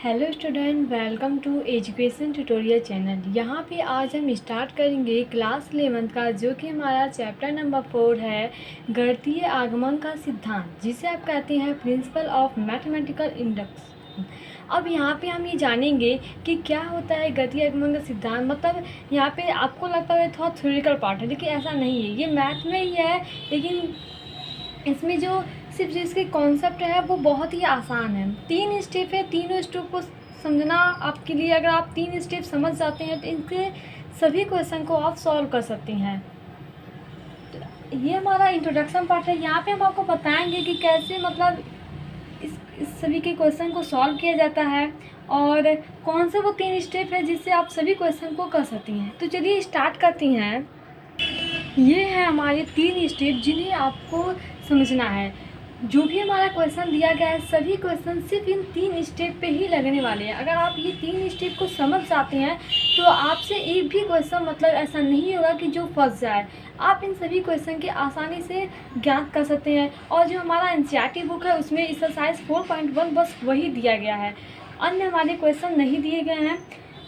Hello student, welcome to education tutorial channel. यहाँ पे आज हम स्टार्ट करेंगे क्लास 11 का, जो कि हमारा चैप्टर नंबर 4 है, गणितीय आगमन का सिद्धांत, जिसे आप कहते हैं प्रिंसिपल ऑफ मैथमेटिकल इंडक्शन। अब यहाँ पे हम ये जानेंगे कि क्या होता है गणितीय आगमन का सिद्धांत। मतलब यहाँ पे आपको लगता है थोड़ा थ्योरेटिकल पार्ट है, लेकिन ऐसा नहीं है, ये मैथ में ही है। लेकिन इसमें जो सिर्फ जिसके कॉन्सेप्ट है वो बहुत ही आसान है। 3 स्टेप है, तीनों स्टेप को समझना आपके लिए, अगर आप 3 स्टेप समझ जाते हैं तो इनके सभी क्वेश्चन को आप सॉल्व कर सकते हैं। तो ये हमारा इंट्रोडक्शन पार्ट है। यहाँ पे हम आपको बताएंगे कि कैसे मतलब इस सभी के क्वेश्चन को सॉल्व किया जाता है और कौन से वो 3 स्टेप है जिससे आप सभी क्वेश्चन को कर सकती हैं। तो चलिए स्टार्ट करती हैं। ये है हमारे 3 स्टेप जिन्हें आपको समझना है। जो भी हमारा क्वेश्चन दिया गया है, सभी क्वेश्चन सिर्फ इन 3 स्टेप पे ही लगने वाले हैं। अगर आप ये 3 स्टेप को समझ जाते हैं तो आपसे एक भी क्वेश्चन मतलब ऐसा नहीं होगा कि जो फंस जाए। आप इन सभी क्वेश्चन के आसानी से ज्ञात कर सकते हैं। और जो हमारा एनसीईआरटी बुक है उसमें एक्सरसाइज 4.1 बस वही दिया गया है, अन्य हमारे क्वेश्चन नहीं दिए गए हैं।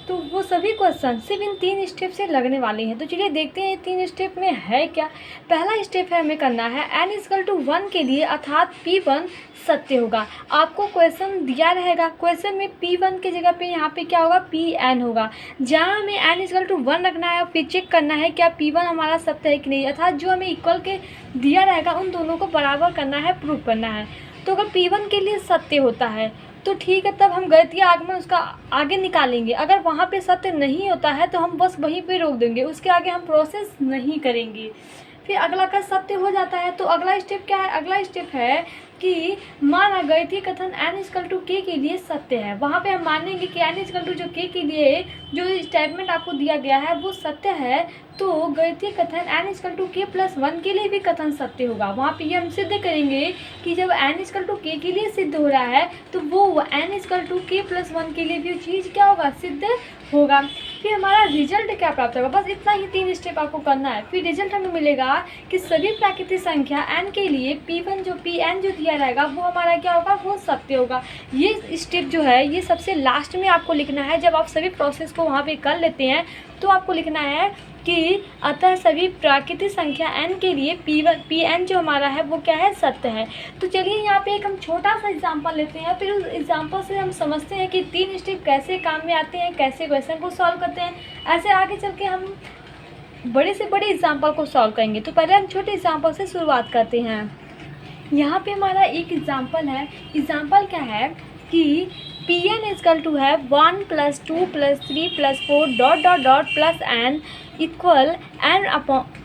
तो वो सभी क्वेश्चन सिर्फ इन 3 स्टेप से लगने वाले हैं। तो चलिए देखते हैं 3 स्टेप में है क्या। पहला स्टेप है, हमें करना है n=1 के लिए, अर्थात P1 सत्य होगा। आपको क्वेश्चन दिया रहेगा, क्वेश्चन में P1 की जगह पे यहाँ पे क्या होगा, Pn होगा। जहाँ हमें n=1 रखना है और फिर चेक करना है क्या P1 हमारा सत्य है कि नहीं, अर्थात जो हमें इक्वल के दिया रहेगा उन दोनों को बराबर करना है, प्रूव करना है। तो अगर P1 के लिए सत्य होता है तो ठीक है, तब हम गणितीय आगमन उसका आगे निकालेंगे। अगर वहाँ पे सत्य नहीं होता है तो हम बस वहीं पे रोक देंगे, उसके आगे हम प्रोसेस नहीं करेंगे। फिर अगला का सत्य हो जाता है तो अगला स्टेप क्या है, अगला स्टेप है कि माना गणितीय कथन n=k के लिए सत्य है। वहाँ पे हम मानेंगे कि n=k के लिए जो स्टेटमेंट आपको दिया गया है वो सत्य है, तो गणितीय कथन n=k+1 के लिए भी कथन सत्य होगा। वहाँ पे ये हम सिद्ध करेंगे कि जब n=k के लिए सिद्ध हो रहा है तो वो n=k+1 के लिए भी चीज़ क्या होगा, सिद्ध होगा। फिर हमारा रिजल्ट क्या प्राप्त होगा, बस इतना ही 3 स्टेप आपको करना है। फिर रिजल्ट हमें मिलेगा कि सभी प्राकृतिक संख्या n के लिए P1 जो Pn जो दिया रहेगा वो हमारा क्या होगा, वो सत्य होगा। ये स्टेप जो है ये सबसे लास्ट में आपको लिखना है। जब आप सभी प्रोसेस को वहाँ पे कर लेते हैं तो आपको लिखना है कि अतः सभी प्राकृतिक संख्या n के लिए Pn जो हमारा है वो क्या है, सत्य है। तो चलिए यहाँ पे एक हम छोटा सा एग्जांपल लेते हैं, फिर उस एग्जांपल से हम समझते हैं कि 3 स्टेप कैसे काम में आते हैं, कैसे क्वेश्चन को सॉल्व करते हैं। ऐसे आगे चल के हम बड़े से बड़े एग्जाम्पल को सॉल्व करेंगे। तो पहले हम छोटे एग्जाम्पल से शुरुआत करते हैं। यहाँ पे हमारा एक एग्जाम्पल है। एग्जाम्पल क्या है कि Pn है 1 + 2 + 3 + 4 ... n equal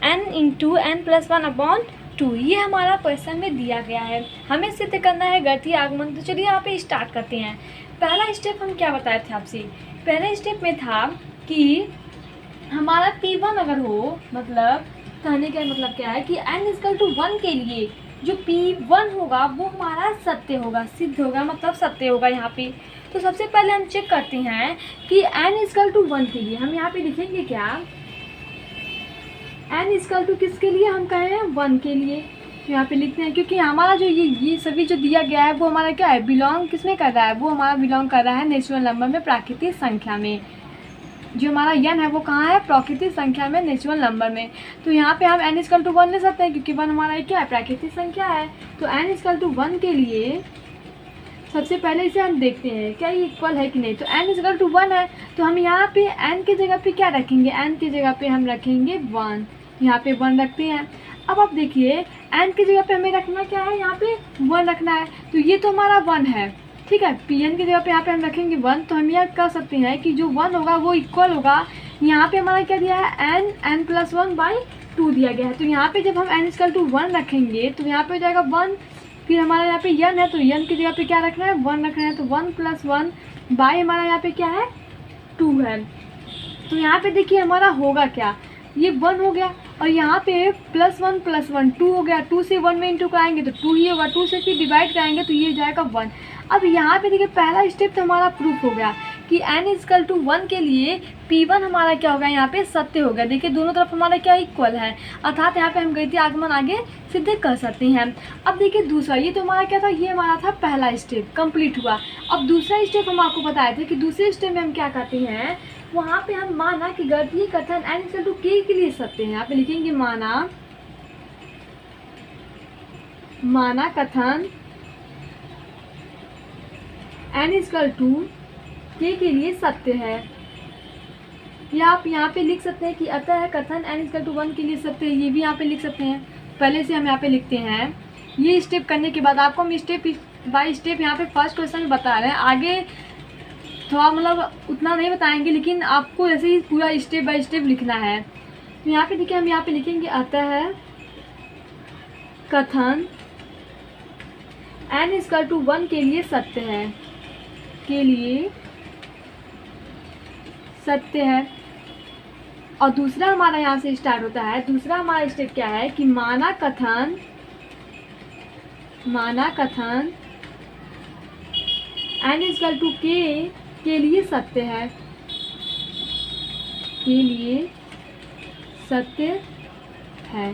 n into n+1/2। ये हमारा क्वेश्चन में दिया गया है, हमें सिद्ध करना है गणितीय आगमन। तो चलिए यहाँ पे स्टार्ट करते हैं। पहला स्टेप हम क्या बताए थे आपसे, पहले स्टेप में था कि हमारा P1 अगर हो, मतलब कहने का मतलब क्या है कि n=1 के लिए जो P1 होगा वो हमारा सत्य होगा, सिद्ध होगा, मतलब सत्य होगा यहाँ पे। तो सबसे पहले हम चेक करते हैं कि n=1 के लिए हम यहाँ पे लिखेंगे क्या, n= किसके लिए, हम कहे हैं 1 के लिए। तो यहाँ पे लिखते हैं क्योंकि हमारा जो ये सभी जो दिया गया है वो हमारा क्या है, बिलोंग किसमें कर रहा है, वो हमारा बिलोंग कर रहा है नेचुरल नंबर में, प्राकृतिक संख्या में। जो हमारा n है वो कहाँ है, प्राकृतिक संख्या में, नेचुरल नंबर में। तो यहाँ पे हम n=1 ले सकते हैं क्योंकि 1 हमारा क्या है, प्राकृतिक संख्या है। तो n=1 के लिए सबसे पहले इसे हम देखते हैं क्या ये इक्वल है कि नहीं। तो n=1 है तो हम यहाँ पे n की जगह पे क्या रखेंगे, n की जगह पे हम रखेंगे 1। यहाँ पे 1 रखते हैं। अब आप देखिए n की जगह पे हमें रखना क्या है, यहाँ पे 1 रखना है। तो ये तो हमारा 1 है, ठीक है। Pn की जगह पे यहाँ पे हम रखेंगे 1। तो हम यह कह सकते हैं कि जो 1 होगा वो इक्वल होगा, यहाँ पे हमारा क्या दिया है, n+1/2 दिया गया है। तो यहाँ पे जब हम n=1 रखेंगे तो यहाँ पे हो जाएगा 1। फिर हमारा यहाँ पे n है तो n की जगह पे क्या रखना है, 1 रखना है। तो 1+1 हमारा यहाँ पे क्या है, 2 है। तो यहाँ पे देखिए हमारा होगा क्या, ये 1 हो गया और यहाँ पे +1 + 1 2 हो गया। 2 से 1 में इंटू कराएंगे तो 2 ही होगा, 2 से फिर डिवाइड कराएंगे तो ये जाएगा 1। अब यहाँ पे देखिए पहला स्टेप तो हमारा प्रूफ हो गया कि n इजकल टू 1 के लिए P1 हमारा क्या होगा, यहाँ पे सत्य होगा। देखिए दोनों तरफ हमारा क्या इक्वल है, अर्थात यहाँ पे हम गणितीय आगमन आगे सिद्ध कर सकते हैं। अब देखिए दूसरा, ये तो हमारा क्या था, ये हमारा था पहला स्टेप कंप्लीट हुआ। अब दूसरा स्टेप हम आपको बताए थे कि दूसरे स्टेप में हम क्या करते हैं, वहाँ पे हम माना कि गणितीय कथन n इजकल टू k के लिए सत्य है। यहाँ पे लिखेंगे माना कथन n इजकल टू k के लिए सत्य है। या आप यहाँ पे लिख सकते हैं कि अतः कथन n इजकल टू 1 के लिए सत्य है, ये भी यहाँ पे लिख सकते हैं। पहले से हम यहाँ पे लिखते हैं। ये स्टेप करने के बाद आपको हम स्टेप बाय स्टेप यहाँ पे फर्स्ट क्वेश्चन में बता रहे हैं, आगे थोड़ा मतलब उतना नहीं बताएंगे, लेकिन आपको ऐसे ही पूरा स्टेप बाय स्टेप लिखना है। तो यहाँ पे देखिए हम यहाँ पे लिखेंगे अतः कथन n इजकल टू 1 के लिए सत्य है, के लिए सत्य है। और दूसरा हमारा यहाँ से स्टार्ट होता है। दूसरा हमारा स्टेप क्या है कि माना कथन n इजकल टू k के लिए सत्य है, के लिए सत्य है।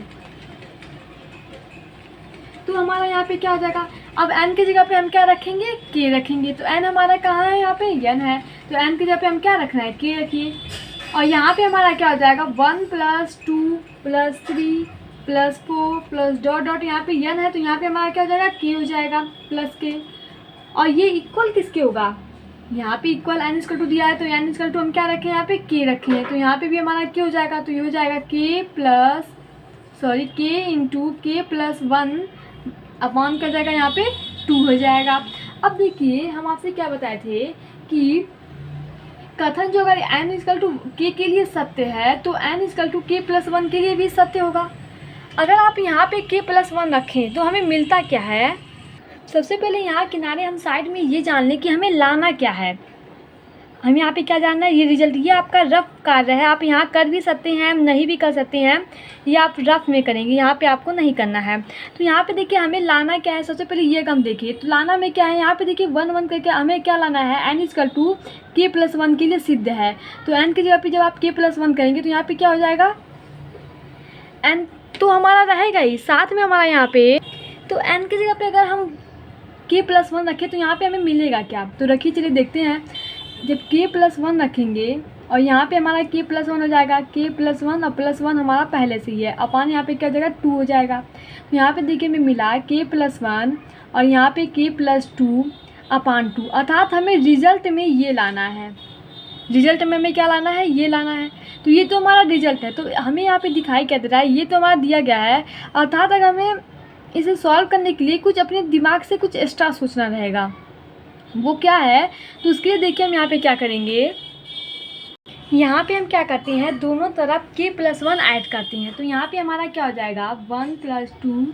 तो हमारा यहाँ पे क्या हो जाएगा, अब n की जगह पे हम क्या रखेंगे, k रखेंगे। तो n हमारा कहाँ है, यहाँ पे n है, तो n की जगह पे हम क्या रखना है, k रखिए। और यहाँ पे हमारा क्या हो जाएगा, 1 + 2 + 3 + 4 + डॉट डॉट, यहाँ पे n है तो यहाँ पे हमारा क्या हो जाएगा, k हो जाएगा प्लस k। और ये इक्वल किसके होगा, यहाँ पे इक्वल n इजकल टू दिया है, तो n इजकल टू हम क्या रखें, यहाँ पे k रखे हैं, तो यहाँ पे भी हमारा क्या हो जाएगा, तो ये हो जाएगा k इंटू k + 1 अपॉन कर जाएगा, यहाँ पे 2 हो जाएगा। अब देखिए हम आपसे क्या बताए थे कि कथन जो अगर n इजकल टू k के लिए सत्य है तो n इजकल टू k + 1 के लिए भी सत्य होगा। अगर आप यहाँ पे k + 1 रखें तो हमें मिलता क्या है, सबसे पहले यहाँ किनारे हम साइड में ये जान लें कि हमें लाना क्या है। हमें यहाँ पे क्या जानना है, ये रिजल्ट, ये आपका रफ कार्य है, आप यहाँ कर भी सकते हैं, नहीं भी कर सकते हैं, ये आप रफ में करेंगे, यहाँ पे आपको नहीं करना है। तो यहाँ पे देखिए हमें लाना क्या है, सबसे पहले ये हम देखिए तो लाना में क्या है, यहाँ पे देखिए 1 1 करके हमें क्या लाना है, n इजकल टू k + 1 के लिए सिद्ध है। तो n की जगह पे जब आप k + 1 करेंगे तो यहाँ पे क्या हो जाएगा, n तो हमारा रहेगा ही, साथ में हमारा यहाँ पे, तो n की जगह पे अगर हम k + 1 रखें तो यहाँ पे हमें मिलेगा क्या, तो रखिए चलिए देखते हैं। जब k + 1 रखेंगे और यहाँ पे हमारा k + 1 हो जाएगा, k + 1 और +1 हमारा पहले से ही है, अपान यहाँ पे क्या हो जाएगा 2 हो जाएगा। तो यहाँ पे देखिए हमें मिला k + 1 और यहाँ पे k + 2 अपान 2, अर्थात हमें रिजल्ट में ये लाना है, रिजल्ट में हमें क्या लाना है, ये लाना है। तो ये तो हमारा रिजल्ट है, तो हमें यहाँ पे दिखाई क्या दे रहा है, ये तो हमारा दिया गया है, अर्थात अगर हमें इसे सॉल्व करने के लिए कुछ अपने दिमाग से कुछ एक्स्ट्रा सोचना रहेगा, वो क्या है। तो उसके लिए देखिए हम यहाँ पे क्या करेंगे, यहाँ पे हम क्या करते हैं, दोनों तरफ k + 1 ऐड करते हैं। तो यहाँ पे हमारा क्या हो जाएगा, 1 + 2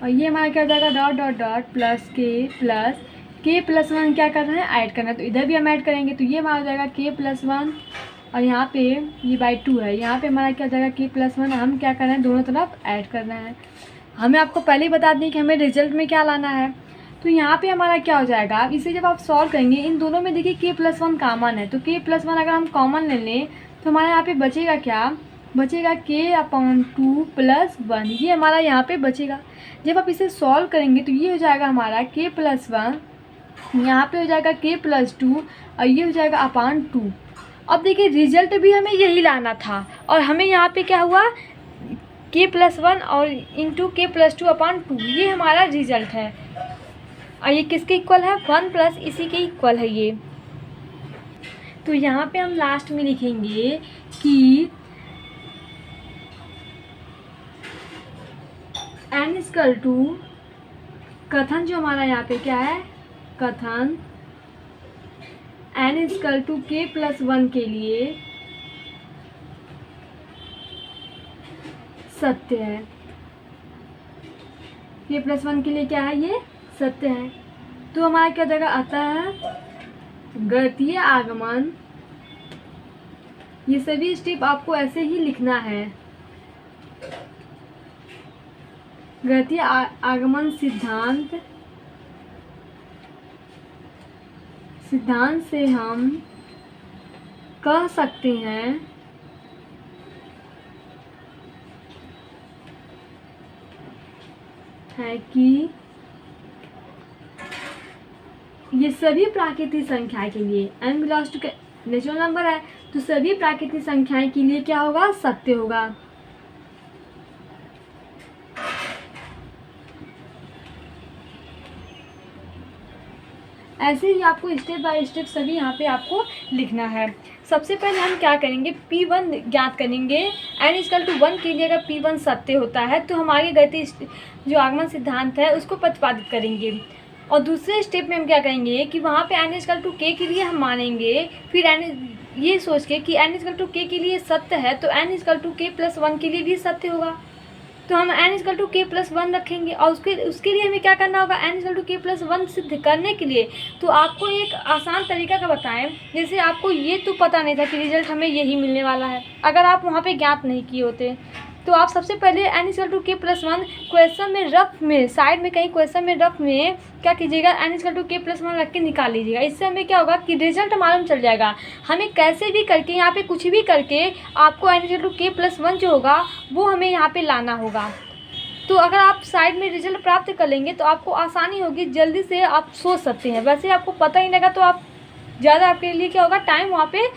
और ये हमारा क्या हो जाएगा, dot dot dot plus k + 1 क्या करना है, ऐड करना है। तो इधर भी हम ऐड करेंगे, तो ये हमारा हो जाएगा k + 1 और यहाँ पे ये /2 है, यहाँ पे हमारा क्या हो जाएगा k + 1, हम क्या करना है, दोनों तरफ ऐड करना है। हमें आपको पहले ही बता दें कि हमें रिजल्ट में क्या लाना है। तो यहाँ पे हमारा क्या हो जाएगा, इसे जब आप सॉल्व करेंगे, इन दोनों में देखिए k + 1 कॉमन है, तो k + 1 अगर हम कॉमन ले लें तो हमारे यहाँ पे बचेगा क्या, बचेगा k/2 + 1, ये हमारा यहाँ पे बचेगा। जब आप इसे सॉल्व करेंगे तो ये हो जाएगा हमारा k + 1, यहाँ पे हो जाएगा k + 2 और ये हो जाएगा अपान 2। अब देखिए रिजल्ट भी हमें यही लाना था और हमें यहाँ पे क्या हुआ, k + 1 और इंटू k + 2 अपान 2, ये हमारा रिजल्ट है। और ये किसके इक्वल है, 1 प्लस इसी के इक्वल है ये। तो यहाँ पे हम लास्ट में लिखेंगे कि n इजकल टू कथन, जो हमारा यहाँ पे क्या है, कथन n इजकल टू k + 1 के लिए सत्य है, k + 1 के लिए क्या है, ये सत्य है। तो हमारा क्या हो जाएगा, अतः गणितीय आगमन, ये सभी स्टेप आपको ऐसे ही लिखना है। गणितीय आगमन सिद्धांत सिद्धांत से हम कह सकते हैं कि ये सभी प्राकृतिक संख्या के लिए n belongs to natural number है, तो सभी प्राकृतिक संख्याएं के लिए क्या होगा, सत्य होगा। ऐसे ही आपको स्टेप बाय स्टेप सभी यहाँ पे आपको लिखना है। सबसे पहले हम क्या करेंगे, P1 ज्ञात करेंगे। n=1 के लिए अगर P1 सत्य होता है तो हमारी गणितीय जो आगमन सिद्धांत है उसको प्रतिपादित करेंगे। और दूसरे स्टेप में हम क्या करेंगे कि वहाँ पे n=k के लिए हम मानेंगे, फिर ये सोच के कि n=k के लिए सत्य है तो n=k+1 के लिए भी सत्य होगा, तो हम n=k+1 रखेंगे। और उसके लिए हमें क्या करना होगा, n=k+1 सिद्ध करने के लिए तो आपको एक आसान तरीका का बताएं। जैसे आपको ये तो पता नहीं था कि रिजल्ट हमें यही मिलने वाला है, अगर आप वहाँ पे ज्ञात नहीं किए होते तो आप सबसे पहले n=k+1 क्वेश्चन में रफ में साइड में कहीं क्वेश्चन में रफ में क्या कीजिएगा, n=k+1 रख के निकाल लीजिएगा। इससे हमें क्या होगा कि रिजल्ट मालूम चल जाएगा। हमें कैसे भी करके यहाँ पे कुछ भी करके आपको n=k+1 जो होगा वो हमें यहाँ पे लाना होगा। तो अगर आप साइड में रिजल्ट प्राप्त कर लेंगे तो आपको आसानी होगी, जल्दी से आप सोच सकते हैं। वैसे आपको पता ही लगा तो आप ज़्यादा आपके लिए क्या होगा, टाइम वहाँ पे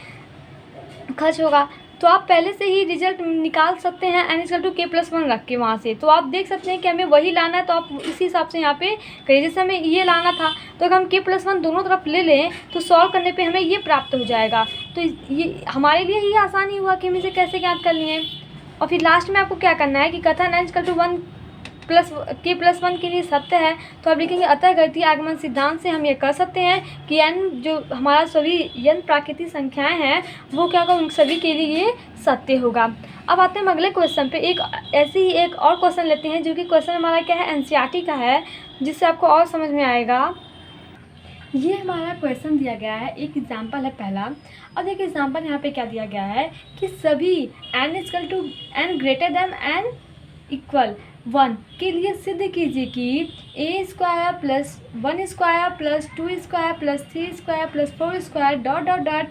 खर्च होगा। तो आप पहले से ही रिजल्ट निकाल सकते हैं n=k+1 रख के वहाँ से। तो आप देख सकते हैं कि हमें वही लाना है, तो आप इसी हिसाब से यहाँ पे करिए। जैसे हमें ये लाना था तो अगर हम k+1 दोनों तरफ ले लें तो सॉल्व करने पे हमें ये प्राप्त हो जाएगा। तो ये हमारे लिए ही आसानी हुआ कि हम इसे कैसे ज्ञात कर लिए। और फिर लास्ट में आपको क्या करना है कि कथन n=k+1 के लिए सत्य है, तो आप लिखेंगे अतः गणितीय आगमन सिद्धांत से हम ये कह सकते हैं कि n जो हमारा सभी n प्राकृतिक संख्याएं हैं वो क्या होगा, उन सभी के लिए ये सत्य होगा। अब आते हैं हम अगले क्वेश्चन पे। ऐसे ही एक और क्वेश्चन लेते हैं जो कि क्वेश्चन हमारा क्या है, एनसीईआरटी का है, जिससे आपको और समझ में आएगा। ये हमारा क्वेश्चन दिया गया है, एक एग्जाम्पल है पहला। अब देखिए एग्जाम्पल यहाँ पे क्या दिया गया है कि सभी n=n=1 के लिए सिद्ध कीजिए कि a² + 1² + 2² + 3² + 4² ...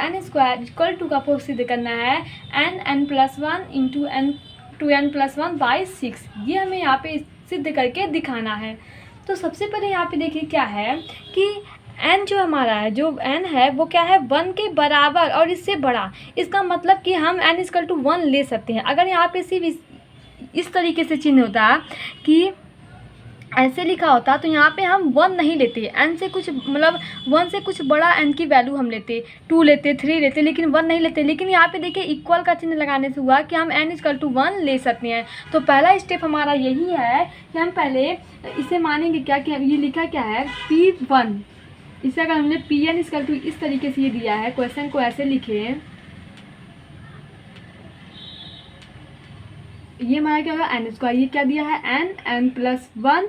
n² का आपको सिद्ध करना है n+1 × n+1/6। ये हमें यहाँ पे सिद्ध करके दिखाना है। तो सबसे पहले यहाँ पे देखिए क्या है कि n जो हमारा है, जो n है वो क्या है, 1 के बराबर और इससे बड़ा। इसका मतलब कि हम n=1 ले सकते हैं। अगर यहाँ पे सिर्फ इस तरीके से चिन्ह होता कि ऐसे लिखा होता तो यहाँ पे हम 1 नहीं लेते, n से कुछ मतलब 1 से कुछ बड़ा n की वैल्यू हम लेते, 2 लेते, 3 लेते, लेकिन 1 नहीं लेते। लेकिन यहाँ पे देखिए इक्वल का चिन्ह लगाने से हुआ कि हम n=1 ले सकते हैं। तो पहला स्टेप हमारा यही है कि हम पहले इसे मानेंगे क्या कि ये लिखा क्या है, P1। इसे अगर हमने Pn इस तरीके से ये दिया है, क्वेश्चन को ऐसे लिखे, ये हमारा क्या होगा n²। ये क्या दिया है, n+1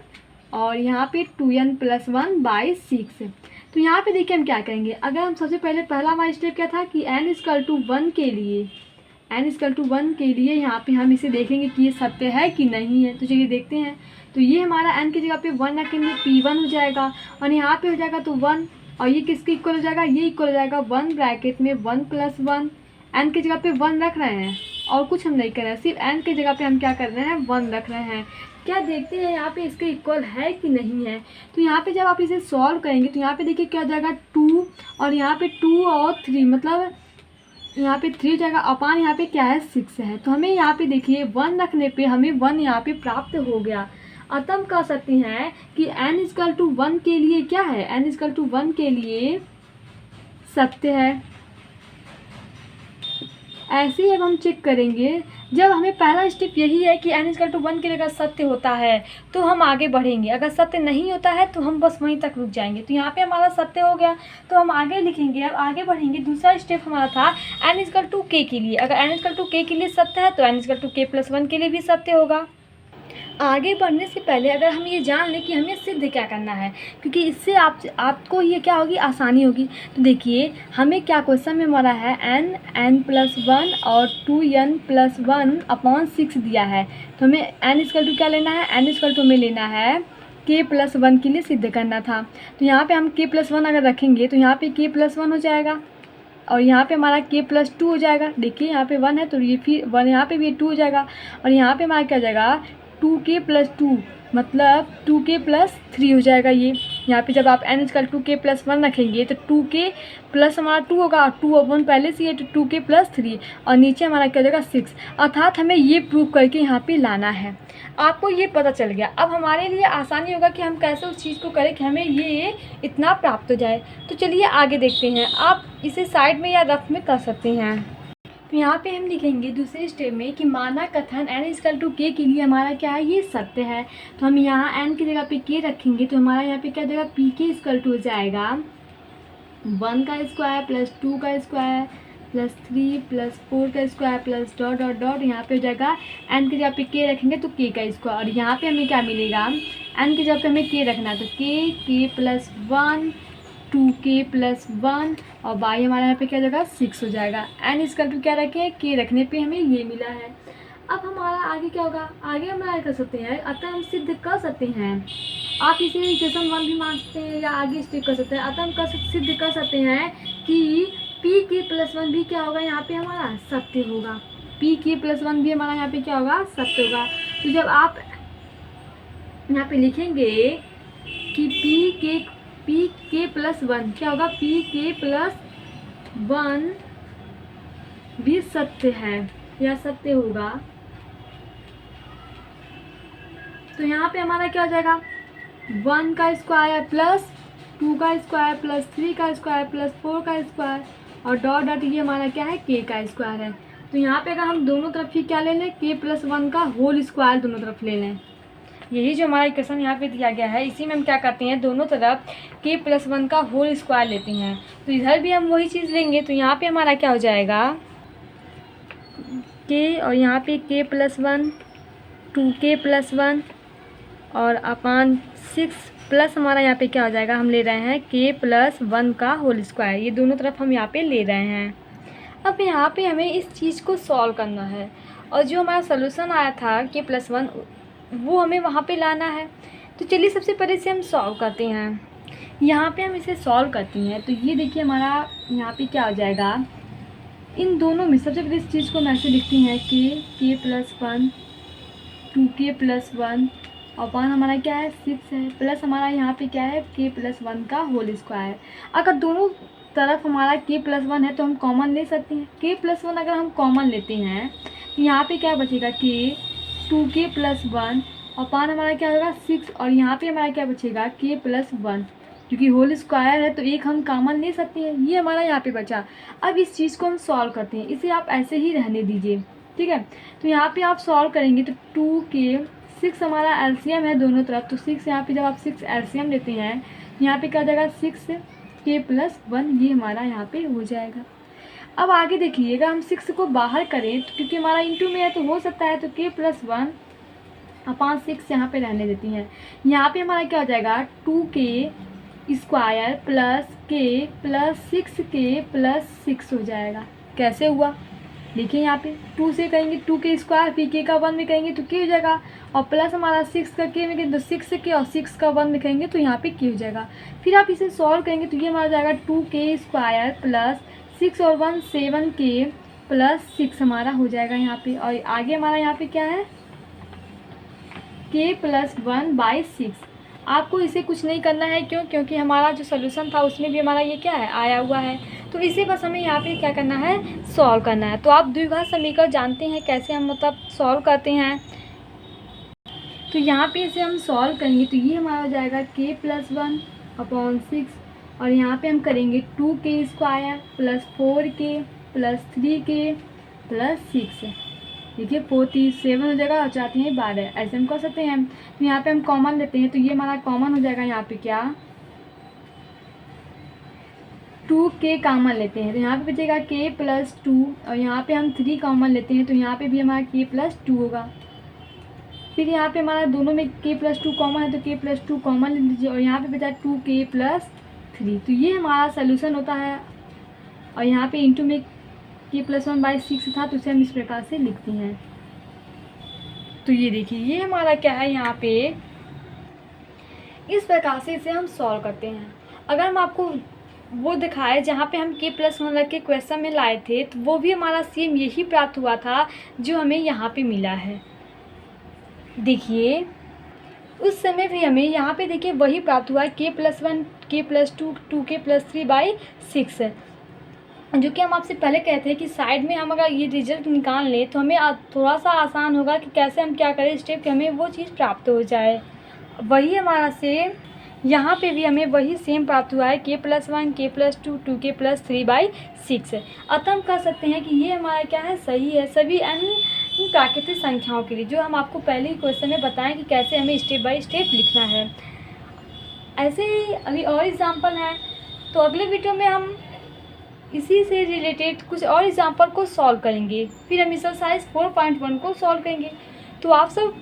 और यहाँ पे 2n+1/6। तो यहाँ पे देखिए हम क्या करेंगे। अगर हम सबसे पहले पहला हमारा स्टेप क्या था कि n=1 के लिए यहाँ पे हम इसे देखेंगे कि ये सत्य है कि नहीं है। तो चलिए देखते हैं। तो ये हमारा n की जगह पे 1 रखेंगे, P1 हो जाएगा और यहाँ पे हो जाएगा तो 1, और ये किसके इक्वल हो जाएगा, ये इक्वल हो जाएगा 1 ब्रैकेट में 1+1। n की जगह पे 1 रख रहे हैं और कुछ हम नहीं कर रहे हैं, सिर्फ n की जगह पे हम क्या कर रहे हैं, 1 रख रहे हैं। क्या देखते हैं यहाँ पे इसके इक्वल है कि नहीं है। तो यहाँ पे जब आप इसे सॉल्व करेंगे तो यहाँ पे देखिए क्या हो जाएगा, 2 और यहाँ पे 2 और 3, मतलब यहाँ पे 3 जगह अपान यहाँ पे क्या है, 6 है। तो हमें यहाँ पे देखिए 1 रखने पे हमें 1 यहाँ पे प्राप्त हो गया। अतः हम कह सकते हैं कि n=1 के लिए क्या है, n=1 के लिए सत्य है। ऐसे ही अब हम चेक करेंगे, जब हमें पहला स्टेप यही है कि n=1 के लिए अगर सत्य होता है तो हम आगे बढ़ेंगे, अगर सत्य नहीं होता है तो हम बस वहीं तक रुक जाएंगे। तो यहाँ पे हमारा सत्य हो गया तो हम आगे लिखेंगे, अब आगे बढ़ेंगे। दूसरा स्टेप हमारा था n=k के लिए, अगर n=k के लिए सत्य है तो n=k+1 के लिए भी सत्य होगा। आगे बढ़ने से पहले अगर हम ये जान लें कि हमें सिद्ध क्या करना है, क्योंकि इससे आपको ये क्या होगी, आसानी होगी। तो देखिए हमें क्या क्वेश्चन में हमारा है n+1 और 2n+1/6 दिया है। तो हमें n क्या लेना है, n हमें लेना है k+1 के लिए सिद्ध करना था। तो यहाँ पे हम k+1 अगर रखेंगे तो यहाँ पे k+1 हो जाएगा और यहाँ पे हमारा k+2 हो जाएगा। देखिए यहाँ पे 1 है तो ये फिर 1, यहाँ पे भी 2 हो जाएगा और यहाँ पे हमारा क्या हो जाएगा 2k+2 मतलब 2k+3 हो जाएगा। ये यहाँ पे जब आप n=2k+1 रखेंगे तो 2k प्लस हमारा 2 होगा और 2 और 1 पहले से ही है तो 2k+3 और नीचे हमारा क्या हो जाएगा 6। अर्थात हमें ये प्रूव करके यहाँ पे लाना है। आपको ये पता चल गया, अब हमारे लिए आसानी होगा कि हम कैसे उस चीज़ को करें कि हमें ये इतना प्राप्त हो जाए। तो चलिए आगे देखते हैं। आप इसे साइड में या रफ में कर सकते हैं। तो यहाँ पे हम लिखेंगे दूसरे स्टेप में कि माना कथन n=k के लिए हमारा क्या है, ये सत्य है। तो हम यहाँ n की जगह पे k रखेंगे तो हमारा यहाँ पे क्या हो जाएगा pk हो जाएगा 1 का स्क्वायर प्लस 2 का स्क्वायर प्लस 3 प्लस 4 का square plus dot dot dot. यहाँ पे हो जाएगा n की जगह पे k रखेंगे तो k का स्क्वायर और यहाँ पे हमें क्या मिलेगा n की जगह पे हमें k रखना है तो k+1 2k+1 और बाई हमारे यहाँ पे क्या हो जाएगा 6 हो जाएगा। n क्या रखें k रखने पे हमें ये मिला है। अब हमारा आगे क्या होगा, आगे हम क्या कर सकते हैं, अतः हम सिद्ध कर सकते हैं। आप इसे इक्वेशन 1 भी मान सकते हैं या आगे स्टेप कर सकते हैं। अतः हम सिद्ध कर सकते हैं कि pk+1 भी क्या होगा, यहाँ पे हमारा सत्य होगा। pk+1 भी हमारा यहाँ पे क्या होगा, सत्य होगा। तो जब आप यहाँ पे लिखेंगे कि pk+1 क्या होगा, pk+1 भी सत्य है या सत्य होगा, तो यहाँ पे हमारा क्या हो जाएगा 1 का स्क्वायर प्लस 2 का स्क्वायर प्लस 3 का स्क्वायर प्लस 4 का स्क्वायर और डॉट डॉट ये हमारा क्या है k का स्क्वायर है। तो यहाँ पे अगर हम दोनों तरफ ही क्या ले लें, k+1 का होल स्क्वायर दोनों तरफ ले लें। यही जो हमारा इक्वेशन यहाँ पे दिया गया है, इसी में हम क्या करते हैं, दोनों तरफ k+1 का होल स्क्वायर लेते हैं। तो इधर भी हम वही चीज़ लेंगे। तो यहाँ पे हमारा क्या हो जाएगा k और यहाँ पे k+1 2k+1 और अपान 6 प्लस हमारा यहाँ पे क्या हो जाएगा, हम ले रहे हैं k+1 का होल स्क्वायर। ये दोनों तरफ हम यहाँ पे ले रहे हैं। अब यहाँ पे हमें इस चीज़ को सॉल्व करना है और जो हमारा सोल्यूशन आया था k+1 वो हमें वहाँ पे लाना है। तो चलिए सबसे पहले इसे हम सॉल्व करते हैं। यहाँ पे हम इसे सॉल्व करते हैं तो ये देखिए हमारा यहाँ पे क्या हो जाएगा, इन दोनों में सबसे पहले इस चीज़ को हम ऐसे लिखते हैं k+1 2k+1 और 1 हमारा क्या है 6 है प्लस हमारा यहाँ पे क्या है k+1 का होल स्क्वायर। अगर दोनों तरफ हमारा k+1 है तो हम कॉमन ले सकते हैं। k+1 अगर हम कॉमन लेते हैं तो यहाँ पे क्या बचेगा 2k+1 और पान हमारा क्या होगा 6 और यहाँ पे हमारा क्या बचेगा k+1, क्योंकि होल स्क्वायर है तो एक हम कॉमन ले सकते हैं। ये हमारा यहाँ पे बचा। अब इस चीज़ को हम सॉल्व करते हैं, इसे आप ऐसे ही रहने दीजिए, ठीक है। तो यहाँ पे आप सॉल्व करेंगे तो 2k 6 हमारा एलसीएम है दोनों तरफ, तो 6 यहाँ पे जब आप 6 एलसीएम लेते हैं यहाँ पे क्या हो जाएगा 6k+1 ये हमारा यहाँ पे हो जाएगा। अब आगे देखिएगा, हम 6 को बाहर करें तो क्योंकि हमारा इंटू में है तो हो सकता है तो k+1 अपान 6 यहाँ पे रहने देती हैं। यहाँ पे हमारा क्या हो जाएगा 2k² plus k plus 6k+6 हो जाएगा। कैसे हुआ देखिए, यहाँ पे 2 से करेंगे 2k² फिर k का 1 में करेंगे तो k हो जाएगा और प्लस हमारा 6 का k में करेंगे तो 6k और 6 का 1 में करेंगे तो यहाँ पे k हो जाएगा। फिर आप इसे सॉल्व करेंगे तो ये हमारा जाएगा 2k² प्लस 6 और 1 7k+6 हमारा हो जाएगा यहाँ पे। और आगे हमारा यहाँ पे क्या है k+1/6। आपको इसे कुछ नहीं करना है, क्योंकि हमारा जो सोल्यूशन था उसमें भी हमारा ये क्या है आया हुआ है। तो इसे बस हमें यहाँ पे क्या करना है, सॉल्व करना है। तो आप द्विघात समीकरण जानते हैं कैसे हम मतलब सॉल्व करते हैं। तो यहाँ पे इसे हम सॉल्व करेंगे तो ये हमारा हो जाएगा k+1/6 और यहाँ पे हम करेंगे 2k² plus 4k plus 3k plus 6। देखिए 4 3 7 हो जाएगा और 4 3 12, ऐसे हम कर सकते हैं। तो यहाँ पे हम कॉमन लेते हैं तो ये हमारा कॉमन हो जाएगा, यहाँ पे क्या 2k कॉमन लेते हैं तो यहाँ पे बचेगा k+2 और यहाँ पे हम 3 कॉमन लेते हैं तो यहाँ पे भी हमारा k+2 होगा। फिर यहाँ पे हमारा दोनों में k+2 कॉमन है तो k+2 कॉमन ले लीजिए और यहाँ पे बचा 2k+3। तो ये हमारा सोल्यूशन होता है और यहाँ पे इंटू में k+1/6 था तो उसे हम इस प्रकार से लिखते हैं। तो ये देखिए ये हमारा क्या है, यहाँ पे इस प्रकार से इसे हम सॉल्व करते हैं। अगर हम आपको वो दिखाए जहाँ पे हम k+1 रख के क्वेश्चन में लाए थे, तो वो भी हमारा सेम यही प्राप्त हुआ था जो हमें यहाँ पे मिला है। देखिए उस समय भी हमें यहाँ पे देखिए वही प्राप्त हुआ है k+1 k+2 2k+3/6, जो कि हम आपसे पहले कहते हैं कि साइड में हम अगर ये रिजल्ट निकाल लें तो हमें थोड़ा सा आसान होगा कि कैसे हम क्या करें स्टेप कि हमें वो चीज़ प्राप्त हो जाए। वही हमारा सेम यहाँ पे भी हमें वही सेम प्राप्त हुआ है k+1 k+2 2k+3/6। अतः हम कह सकते हैं कि ये हमारा क्या है, सही है सभी n प्राकृतिक संख्याओं के लिए, जो हम आपको पहले ही क्वेश्चन में बताएं कि कैसे हमें स्टेप बाय स्टेप लिखना है। ऐसे ही अभी और एग्जाम्पल हैं, तो अगले वीडियो में हम इसी से रिलेटेड कुछ और एग्जाम्पल को सॉल्व करेंगे, फिर हम एक्सरसाइज 4.1 को सॉल्व करेंगे। तो आप सब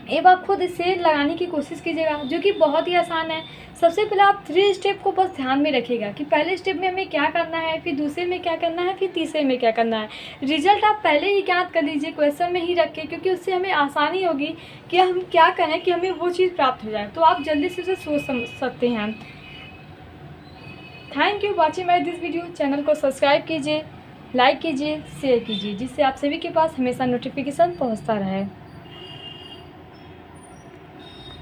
एक बार खुद इसे लगाने की कोशिश कीजिएगा, जो कि बहुत ही आसान है। सबसे पहले आप 3 स्टेप को बस ध्यान में रखिएगा कि पहले स्टेप में हमें क्या करना है, फिर दूसरे में क्या करना है, फिर तीसरे में क्या करना है। रिजल्ट आप पहले ही ज्ञात कर लीजिए क्वेश्चन में ही रख के, क्योंकि उससे हमें आसानी होगी कि हम क्या करें कि हमें वो चीज़ प्राप्त हो जाए, तो आप जल्दी से उसे सोच समझ सकते हैं। Thank you watching my this video. Channel को सब्सक्राइब कीजिए, लाइक कीजिए, शेयर कीजिए, जिससे आप सभी के पास हमेशा नोटिफिकेशन पहुँचता रहे।